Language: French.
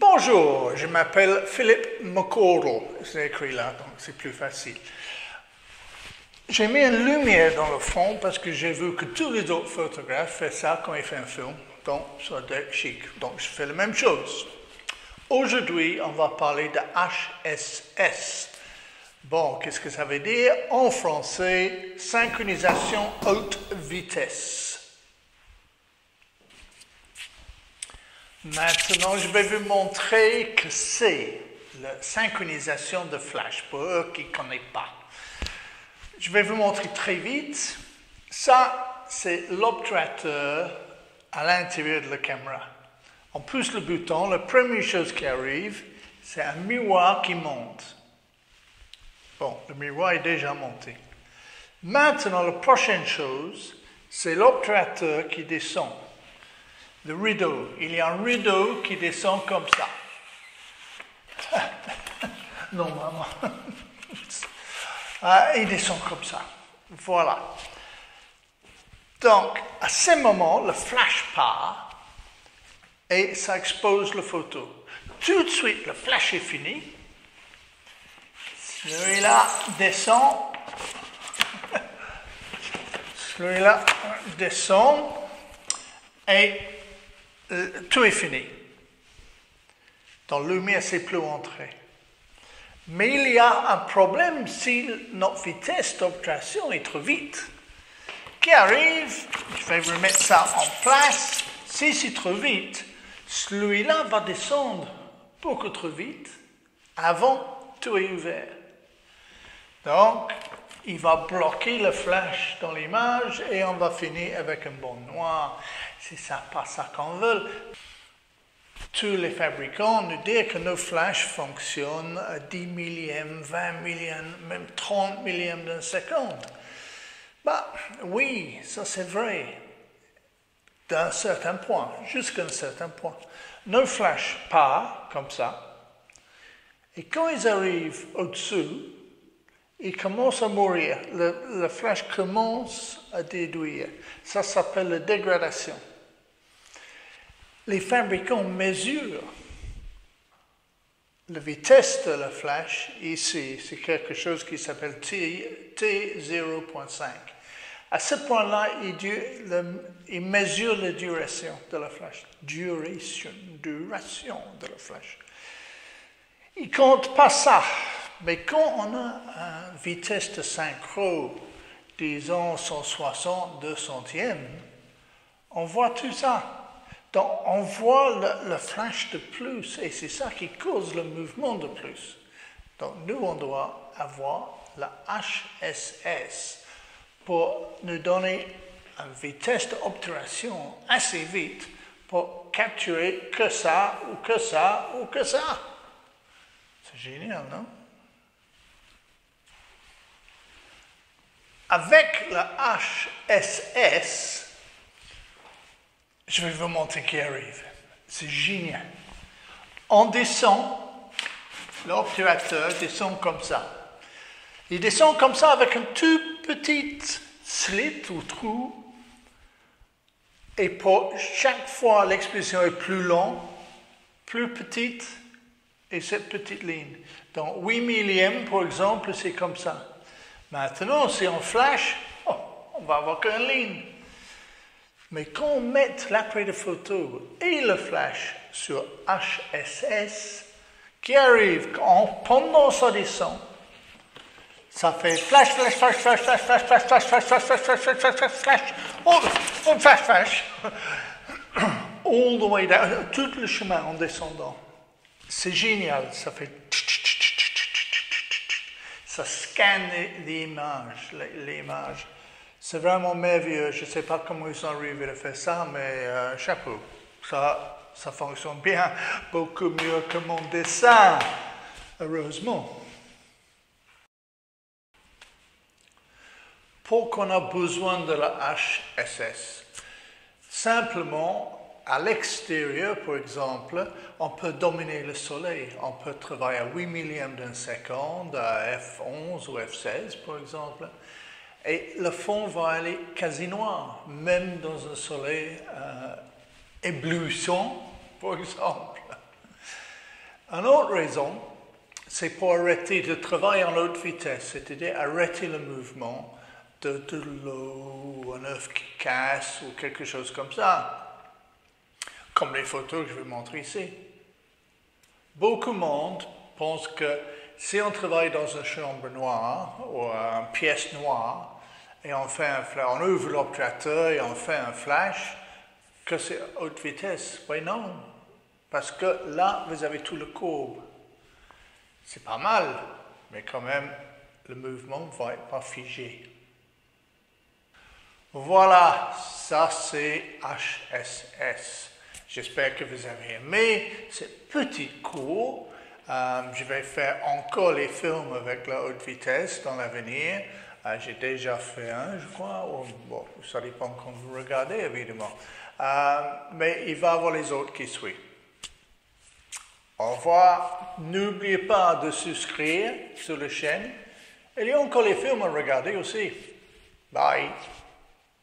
Bonjour, je m'appelle Philippe McCordle. C'est écrit là, donc c'est plus facile. J'ai mis une lumière dans le fond parce que j'ai vu que tous les autres photographes font ça quand ils font un film, donc ça doit être chic. Donc je fais la même chose. Aujourd'hui, on va parler de HSS. Bon, qu'est-ce que ça veut dire? En français, synchronisation haute vitesse. Maintenant, je vais vous montrer que c'est la synchronisation de flash, pour eux qui ne connaissent pas. Je vais vous montrer très vite. Ça, c'est l'obturateur à l'intérieur de la caméra. On pousse le bouton, la première chose qui arrive, c'est un miroir qui monte. Bon, le miroir est déjà monté. Maintenant, la prochaine chose, c'est l'obturateur qui descend. Le rideau. Il y a un rideau qui descend comme ça. Non, maman. Il descend comme ça. Voilà. Donc, à ce moment, le flash part et ça expose la photo. Tout de suite, le flash est fini. Celui-là descend. Celui-là descend. Et tout est fini. Dans la lumière, c'est plus entré. Mais il y a un problème si notre vitesse d'obturation est trop vite. Qui arrive, je vais remettre ça en place. Si c'est trop vite, celui-là va descendre beaucoup trop vite. Avant, tout est ouvert. Donc, il va bloquer le flash dans l'image et on va finir avec un bon noir. C'est ça, pas ça qu'on veut. Tous les fabricants nous disent que nos flashs fonctionnent à 10 millièmes, 20 millièmes, même 30 millièmes d'une seconde. Bah, oui, ça c'est vrai, d'un certain point, jusqu'à un certain point. Nos flashs partent comme ça, et quand ils arrivent au-dessus, ils commencent à mourir. Le flash commence à déduire. Ça s'appelle la dégradation. Les fabricants mesurent la vitesse de la flash ici. C'est quelque chose qui s'appelle T0.5. À ce point-là, ils mesurent la duration de la flash. Duration de la flash. Ils ne comptent pas ça. Mais quand on a une vitesse de synchro, disons 160, 2 centièmes, on voit tout ça. Donc, on voit le flash de plus, et c'est ça qui cause le mouvement de plus. Donc, nous, on doit avoir la HSS pour nous donner une vitesse d'obturation assez vite pour capturer que ça, ou que ça, ou que ça. C'est génial, non? Avec la HSS, je vais vous montrer ce qui arrive. C'est génial. On descend, l'obturateur descend comme ça. Il descend comme ça avec un tout petit slit ou trou. Et pour chaque fois, l'exposition est plus longue, plus petite, et cette petite ligne. Donc 8 millièmes, par exemple, c'est comme ça. Maintenant, si on flash, on va avoir qu'une ligne. Mais quand on met l'appareil de photo et le flash sur HSS, qui arrive pendant sa descent, ça fait flash, flash, flash, flash, flash, flash, flash, flash, flash, flash, flash, flash, flash, flash, flash, flash, flash, flash, all the way down, tout le chemin en descendant. C'est génial, ça fait... Ça scanne l'image. C'est vraiment merveilleux. Je ne sais pas comment ils sont arrivés à faire ça, mais chapeau. Ça fonctionne bien, beaucoup mieux que mon dessin, heureusement. Pourquoi on a besoin de la HSS? Simplement, à l'extérieur, par exemple, on peut dominer le soleil. On peut travailler à 8 millièmes d'une seconde, à F11 ou F16, par exemple. Et le fond va aller quasi noir, même dans un soleil éblouissant, par exemple. Une autre raison, c'est pour arrêter de travailler en haute vitesse, c'est-à-dire arrêter le mouvement de l'eau, un œuf qui casse ou quelque chose comme ça, comme les photos que je vais montrer ici. Beaucoup de monde pense que si on travaille dans une chambre noire ou une pièce noire et on fait un flash, on ouvre l'obturateur et on fait un flash, que c'est haute vitesse. Oui, non, parce que là, vous avez tout le courbe. C'est pas mal, mais quand même, le mouvement ne va pas figé. Voilà, ça c'est HSS. J'espère que vous avez aimé ce petit cours. Je vais faire encore les films avec la haute vitesse dans l'avenir. J'ai déjà fait un, je crois. Bon, ça dépend quand vous regardez, évidemment. Mais il va y avoir les autres qui suivent. Au revoir. N'oubliez pas de souscrire sur la chaîne. Il y a encore les films à regarder aussi. Bye.